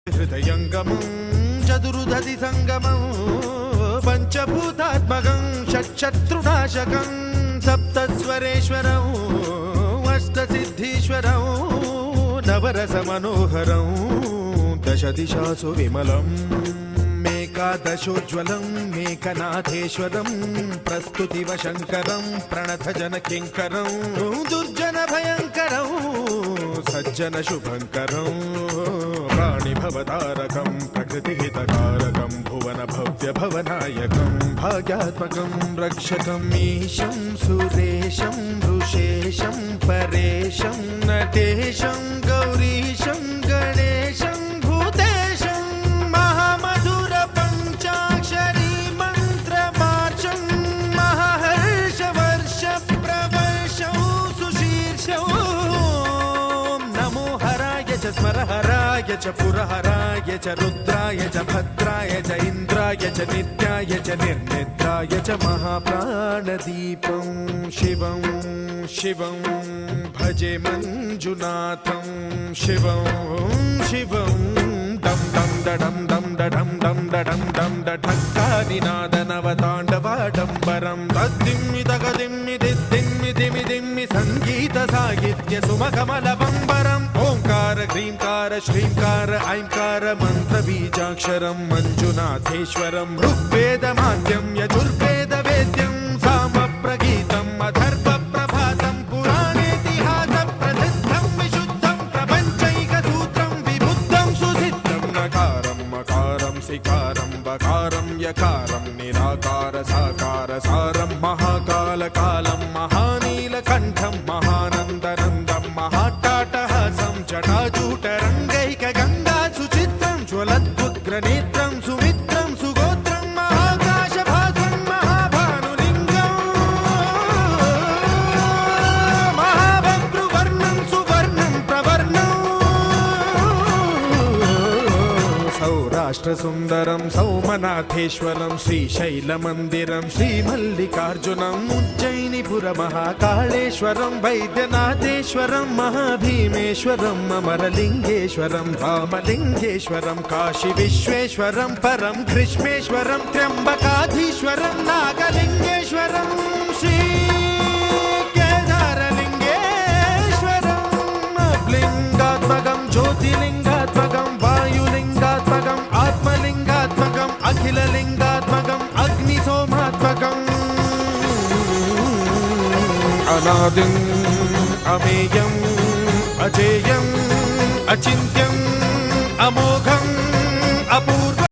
హృదయంగమం చతురుదతి సంగమం పంచభూతాత్మకం షట్శత్రునాశకం సప్తస్వరేశ్వరం అష్టసిద్ధీశ్వరం నవరస మనోహరం దశ దిశాసు విమలం మేకాదశోజ్వలం మేకనాథేశ్వరం ప్రస్తుతివ శంకరం ప్రణత జన కింకరం దుర్జన భయంకరం సజ్జన శుభంకరం ప్రాణిభవతారకం ప్రకృతిహితకారకం భువన భవ్య భవనాయకం భాగ్యాత్మకం రక్షకం ఈశం సురేశం ఋషేశం పరేశం నటేశం గౌరీశం గణేశం భూతేశం మహామధుర పంచాక్షరీ మంత్రమార్చం మహాహర్ష వర్ష ప్రవర్షం సుశీర్షం నమో హరాయ చ స్మరహరాయ చ పురహరాయ చ రుద్రాయ చ భద్రాయ చ ఇంద్రాయ చ నిత్యాయ చ నిర్నిద్రాయ చ మహాప్రాణదీపం శివం శివం భజే మంజునాథం శివం శివం డం డం డడం డం డడం డం డడం డం ఢక్కానినాదనవతాండవాడంబరం తద్దిమ్మి తగదిమ్మి దిద్దిమ్మి దిమి దిమ్మి సంగీత సాహిత్య సుమకమలబంబరం ఓంకార హ్రీంకార శ్రీంకార ఐంకార మంత్ర బీజాక్షరం మంజునాథేశ్వరం ఋగ్వేద మాద్యం యజుర్వేద వేద్యం సామ ప్రగీతం అథర్వ ప్రభాతం పురాణేతిహాస ప్రసిద్ధం విశుద్ధం ప్రపంచైక సూత్రం విబుద్ధం సుసిద్ధం నకారం మకారం సికారం బకారం యకారం నిరాకార సాకార సారం మహాకాల కాలం మహానీలకంఠం మహానందనందం మహాటాటహాసం జటాజూటరంగైక గంగా సుచిత్రం జ్వలద్భుగ్రనేత్రం సుమిత్రం సుగోత్రం మహాకాశభాసం మహాభానులింగం మహాభద్రువర్ణం సువర్ణం ప్రవర్ణం సౌరాష్ట్ర సుందరం సౌమనాథేశ్వరం శ్రీశైలమందిరం శ్రీమల్లికార్జునం ఉజ్జయినిపుర మహాకాళేశ్వరం వైద్యనాథేశ్వరం మహాభీమేశ్వరం అమరలింగేశ్వరం రామలింగేశ్వరం కాశీ విశ్వేశ్వరం పరం కృష్ణేశ్వరం త్ర్యంబకాధీశ్వరం నాగలింగేశ్వరం శ్రీ కేదారలింగేశ్వరం లింగాత్మకం జ్యోతిలింగాత్మకం వాయులింగాత్మకం ఆత్మలింగాత్మకం అఖిలలింగాత్మకం అగ్నిసోమాత్మకం అనాదిం అమేయం అజేయం అచింత్యం అమోఘం అపూర్వం